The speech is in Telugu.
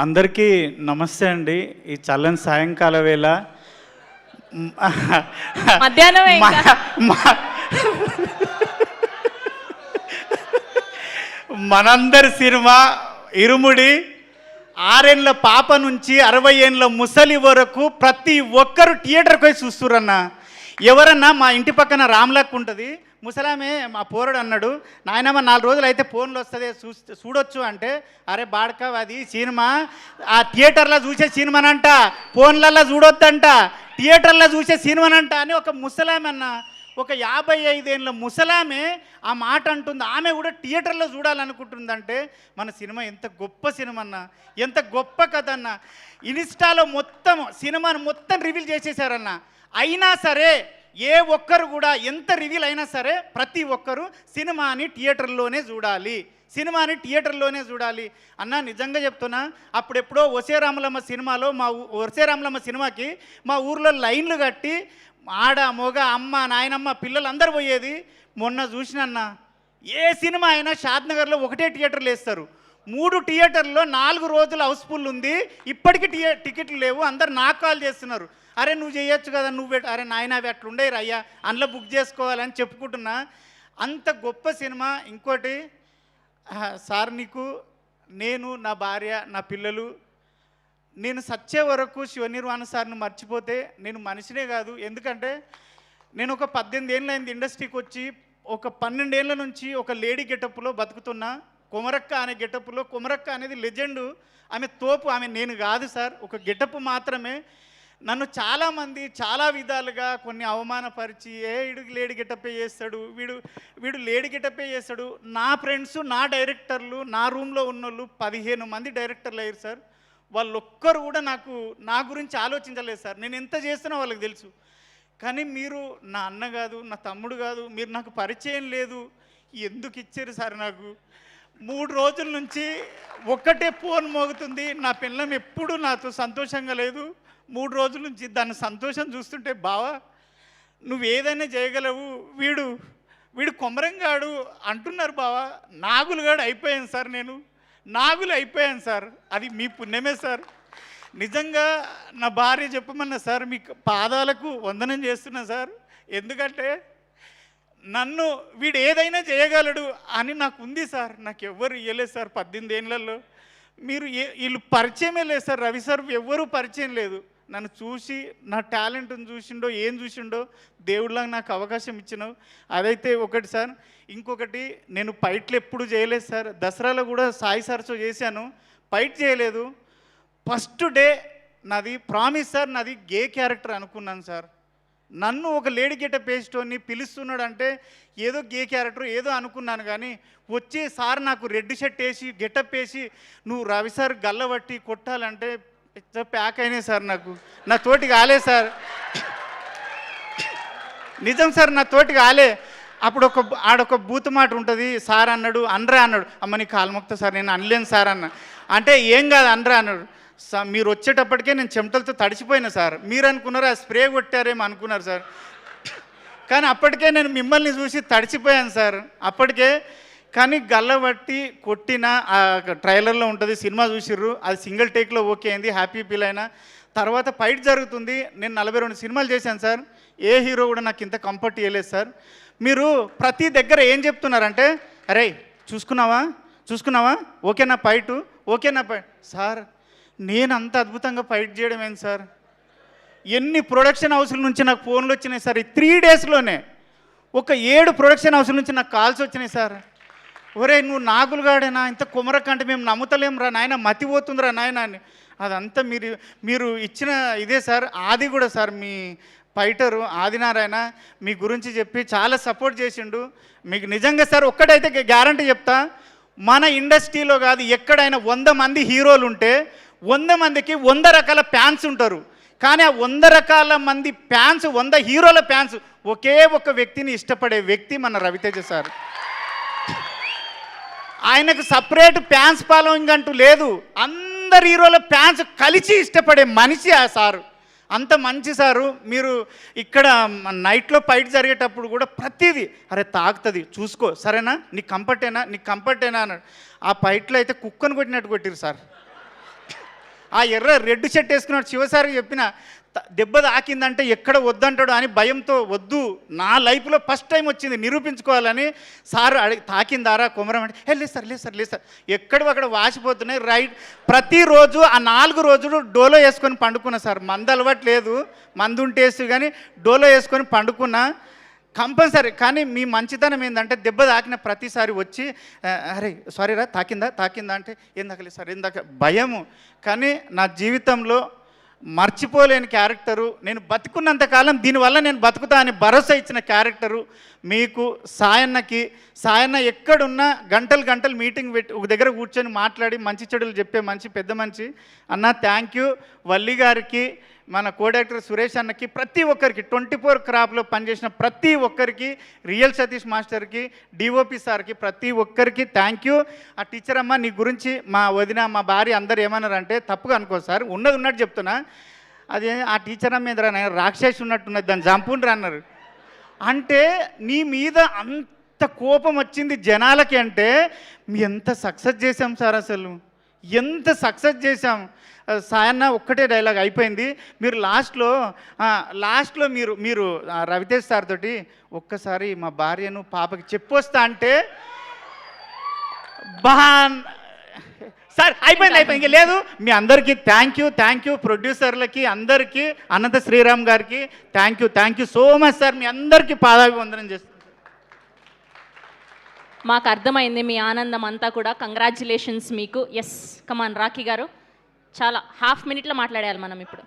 అందరికీ నమస్తే అండి. ఈ చల్లని సాయంకాల వేళ మధ్యాహ్నం మనందరి సినిమా ఇరుముడి 6 ఏళ్ళ పాప నుంచి 60 ఏళ్ళ ముసలి వరకు ప్రతి ఒక్కరు థియేటర్కి పోయి చూస్తురన్న. ఎవరన్నా మా ఇంటి పక్కన రామ్లక్ ఉంటుంది, ముసలామే మా పోరడు అన్నాడు, నాయనమ్మ 4 రోజులు అయితే ఫోన్లో వస్తుంది చూడొచ్చు అంటే, అరే బాడక అది సినిమా ఆ థియేటర్లో చూసే సినిమానంట, ఫోన్లలో చూడొద్దంట, థియేటర్లో చూసే సినిమానంట అని ఒక ముసలామె అన్న, ఒక 55 ఏళ్ళ ముసలామే ఆ మాట అంటుంది. ఆమె కూడా థియేటర్లో చూడాలనుకుంటుందంటే మన సినిమా ఎంత గొప్ప సినిమా అన్న, ఎంత గొప్ప కథ అన్న. ఇన్స్టాలో మొత్తం సినిమాను మొత్తం రివీల్ చేసేసారన్న. అయినా సరే ఏ ఒక్కరు కూడా ఎంత రివీల్ అయినా సరే ప్రతి ఒక్కరు సినిమాని థియేటర్లోనే చూడాలి, సినిమాని థియేటర్లోనే చూడాలి అన్న. నిజంగా చెప్తున్నా, అప్పుడెప్పుడో ఒసే రామలమ్మ సినిమాలో ఒసే రామలమ్మ సినిమాకి మా ఊర్లో లైన్లు కట్టి ఆడ మొగ అమ్మ నాయనమ్మ పిల్లలు అందరు పోయేది. మొన్న చూసినన్న ఏ సినిమా అయినా షాద్నగర్లో ఒకటే థియేటర్లు వేస్తారు, 3 థియేటర్లో 4 రోజులు హౌస్ఫుల్ ఉంది. ఇప్పటికీ టికెట్లు లేవు. అందరు నాకు కాల్ చేస్తున్నారు, అరే నువ్వు చేయొచ్చు కదా, నువ్వు అరే నాయన అవి అట్లుండే రయ్యా అందులో బుక్ చేసుకోవాలని చెప్పుకుంటున్నా. అంత గొప్ప సినిమా. ఇంకోటి సార్, నీకు నేను నా భార్య నా పిల్లలు నేను సచ్చే వరకు శివనిర్వాణ సార్ను మర్చిపోతే నేను మనిషినే కాదు. ఎందుకంటే నేను ఒక 18 ఏళ్ళ అయింది ఇండస్ట్రీకి వచ్చి, ఒక 12 ఏళ్ళ నుంచి ఒక లేడీ గెటప్లో బతుకుతున్నా. కొమరక్క అనే గెటప్లో, కొమరక్క అనేది లెజెండు, ఆమె తోపు, ఆమె నేను కాదు సార్, ఒక గెటప్ మాత్రమే. నన్ను చాలామంది చాలా విధాలుగా కొన్ని అవమానపరిచి, వీడు లేడీ గెటప్పే చేస్తాడు, వీడు లేడీ గెటప్పే చేస్తాడు. నా ఫ్రెండ్స్ నా డైరెక్టర్లు నా రూమ్లో ఉన్నోళ్ళు 15 మంది డైరెక్టర్లు అయ్యారు సార్. వాళ్ళు ఒక్కరు కూడా నా గురించి ఆలోచించలేదు సార్. నేను ఎంత చేస్తున్నా వాళ్ళకి తెలుసు. కానీ మీరు నా అన్న కాదు, నా తమ్ముడు కాదు, మీరు నాకు పరిచయం లేదు, ఎందుకు ఇచ్చారు సార్? నాకు 3 రోజుల నుంచి ఒక్కటే ఫోన్ మోగుతుంది. నా పిల్లం ఎప్పుడూ నాతో సంతోషంగా లేదు. 3 రోజుల నుంచి దాని సంతోషం చూస్తుంటే, బావా నువ్వు ఏదైనా చేయగలవు, వీడు కొమరంగాడు అంటున్నారు బావా. నాగులుగాడు అయిపోయాను సార్, నేను నాగులు అయిపోయాను సార్. అది మీ పుణ్యమే సార్. నిజంగా నా భార్య చెప్పమన్నా సార్, మీ పాదాలకు వందనం చేస్తున్నా సార్. ఎందుకంటే నన్ను వీడు ఏదైనా చేయగలడు అని నాకు ఉంది సార్. నాకు ఎవ్వరు ఇవ్వలేదు సార్ 18 ఏళ్ళల్లో. వీళ్ళు పరిచయమే లేదు సార్. రవి సార్ ఎవ్వరూ పరిచయం లేదు. నన్ను చూసి నా టాలెంట్ని చూసిండో ఏం చూసిండో దేవుడిలాగా నాకు అవకాశం ఇచ్చినావు. అదైతే ఒకటి సార్. ఇంకొకటి, నేను ఫైట్లు ఎప్పుడు చేయలేదు సార్. దసరాలో కూడా సాయి సార్తో చేశాను, ఫైట్ చేయలేదు. ఫస్ట్ డే నాది ప్రామిస్ సార్, నాది గే క్యారెక్టర్ అనుకున్నాను సార్. నన్ను ఒక లేడీ గెటప్ వేసేటోని పిలుస్తున్నాడు అంటే ఏదో గే క్యారెక్టర్ ఏదో అనుకున్నాను. కానీ వచ్చి సార్ నాకు రెడ్ షర్ట్ వేసి గెటప్ వేసి నువ్వు రవి సార్ గల్లబట్టి కొట్టాలంటే ప్యాక్ అయినాయి సార్. నా తోటి కాలే సార్, నిజం సార్, నా తోటి కాలే. అప్పుడు ఆడొక బూత్ మాట ఉంటుంది, సార్ అన్నాడు అనరా అన్నాడు. అమ్మ నీ కాలుమొక్త సార్, నేను అనలేను సార్ అన్న. అంటే ఏం కాదు అనరా అన్నాడు. మీరు వచ్చేటప్పటికే నేను చెమటలతో తడిచిపోయినా సార్. మీరు అనుకున్నారు ఆ స్ప్రే కొట్టారేమో అనుకున్నారు సార్. కానీ అప్పటికే నేను మిమ్మల్ని చూసి తడిచిపోయాను సార్ అప్పటికే. కానీ గల్లబట్టి కొట్టిన ట్రైలర్లో ఉంటుంది, సినిమా చూసిర్రు, అది సింగిల్ టేక్లో ఓకే అయింది, హ్యాపీ ఫీల్ అయినా. తర్వాత ఫైట్ జరుగుతుంది. నేను 42 సినిమాలు చేశాను సార్. ఏ హీరో కూడా నాకు ఇంత కంఫర్ట్ ఇవ్వలేదు సార్. మీరు ప్రతి దగ్గర ఏం చెప్తున్నారంటే, అరే చూసుకున్నావా ఓకేనా ఫైటు, ఓకేనా ఫైట్. సార్ నేను అంత అద్భుతంగా ఫైట్ చేయడం ఏంటి సార్? ఎన్ని ప్రొడక్షన్ హౌస్ల నుంచి నాకు ఫోన్లు వచ్చినాయి సార్. ఈ 3 డేస్లోనే ఒక 7 ప్రొడక్షన్ హౌస్ల నుంచి నాకు కాల్స్ వచ్చినాయి సార్. ఒరే నువ్వు నాగులుగాడేనా, ఇంత కుమరకంటే మేము నమ్ముతలేం రా నాయన, మతి పోతుందిరా నాయన అని. అదంతా మీరు ఇచ్చిన ఇదే సార్. ఆది కూడా సార్, మీ ఫైటరు ఆదినారాయణ మీ గురించి చెప్పి చాలా సపోర్ట్ చేసిండు. మీకు నిజంగా సార్ ఒక్కటైతే గ్యారంటీ చెప్తా, మన ఇండస్ట్రీలో కాదు ఎక్కడైనా 100 మంది హీరోలు ఉంటే 100 మందికి 100 రకాల ఫ్యాన్స్ ఉంటారు. కానీ ఆ 100 రకాల మంది ఫ్యాన్స్, 100 హీరోల ఫ్యాన్స్ ఒకే ఒక వ్యక్తిని ఇష్టపడే వ్యక్తి మన రవితేజ సార్. ఆయనకు సపరేట్ ఫ్యాన్స్ ఫాలోయింగ్ అంటూ లేదు, అందరు హీరోల ఫ్యాన్స్ కలిసి ఇష్టపడే మనిషి ఆ సారు. అంత మంచి సారు. మీరు ఇక్కడ నైట్లో ఫైట్ జరిగేటప్పుడు కూడా ప్రతిదీ అరే తాగుతుంది చూసుకో, సరేనా, నీకు కంఫర్టేనా అన్నాడు. ఆ ఫైట్లో అయితే కుక్కను కొట్టినట్టు కొట్టిరు సార్. ఆ ఎర్ర రెడ్ షర్ట్ వేసుకున్నాడు శివసారికి చెప్పిన దెబ్బ తాకిందంటే ఎక్కడ వద్దంటాడు అని భయంతో వద్దు, నా లైఫ్లో ఫస్ట్ టైం వచ్చింది నిరూపించుకోవాలని సార్ తాకిందారా కొమరం అంటే లేదు సార్ లేదు సార్ లేదు సార్, ఎక్కడ అక్కడ వాసిపోతున్నాయి రైట్. ప్రతిరోజు ఆ 4 రోజులు డోలో వేసుకొని పండుకున్నా సార్. మందు అలవాటు లేదు, మందు ఉంటేసి కానీ డోలో వేసుకొని పండుకున్నా కంపల్సరీ. కానీ మీ మంచితనం ఏంటంటే దెబ్బ తాకిన ప్రతిసారి వచ్చి అరే సారీ రా తాకిందా అంటే ఏం తాకలేదు సార్, ఏం భయము. కానీ నా జీవితంలో మర్చిపోలేని క్యారెక్టరు, నేను బతుకున్నంతకాలం దీనివల్ల నేను బతుకుతా అని భరోసా ఇచ్చిన క్యారెక్టరు మీకు సాయన్నకి. సాయన్న ఎక్కడున్నా గంటలు మీటింగ్ పెట్టి ఒక దగ్గర కూర్చొని మాట్లాడి మంచి చెడులు చెప్పే మంచి పెద్ద మనిషి అన్న. థ్యాంక్ యూ వల్లి గారికి, మన కోడైరెక్టర్ సురేష్ అన్నకి, ప్రతి ఒక్కరికి 24 క్రాప్లో పనిచేసిన ప్రతి ఒక్కరికి, రియల్ సతీష్ మాస్టర్కి, డిఓపి సార్కి, ప్రతి ఒక్కరికి థ్యాంక్ యూ. ఆ టీచర్ అమ్మ నీ గురించి మా వదిన మా భార్య అందరు ఏమన్నారంటే తప్పుగా అనుకో సార్, ఉన్నట్టు చెప్తున్నా, అదే ఆ టీచర్ అమ్మ మీద రాక్షసి ఉన్నట్టున్నది దాన్ని చంపుండ్రు అన్నారు. అంటే నీ మీద అంత కోపం వచ్చింది జనాలకి అంటే మీ ఎంత సక్సెస్ చేశాం సార్, అసలు ఎంత సక్సెస్ చేశాం. సాయన్న ఒక్కటే డైలాగ్ అయిపోయింది. మీరు లాస్ట్లో మీరు రవితేజ్ సార్ తోటి ఒక్కసారి మా భార్యను పాపకి చెప్పొస్తా అంటే సార్ అయిపోయింది ఇంక లేదు. మీ అందరికీ థ్యాంక్ యూ ప్రొడ్యూసర్లకి అందరికీ, అనంత శ్రీరామ్ గారికి thank you so much sir. మీ అందరికీ పాదాభివందనం చేస్తాను. మాకు అర్థమైంది మీ ఆనందం అంతా కూడా. కంగ్రాచ్యులేషన్స్ మీకు. ఎస్ కమాన్ రాఖీ గారు, చాలా ½ మినిట్లో మాట్లాడాలి మనం ఇప్పుడు.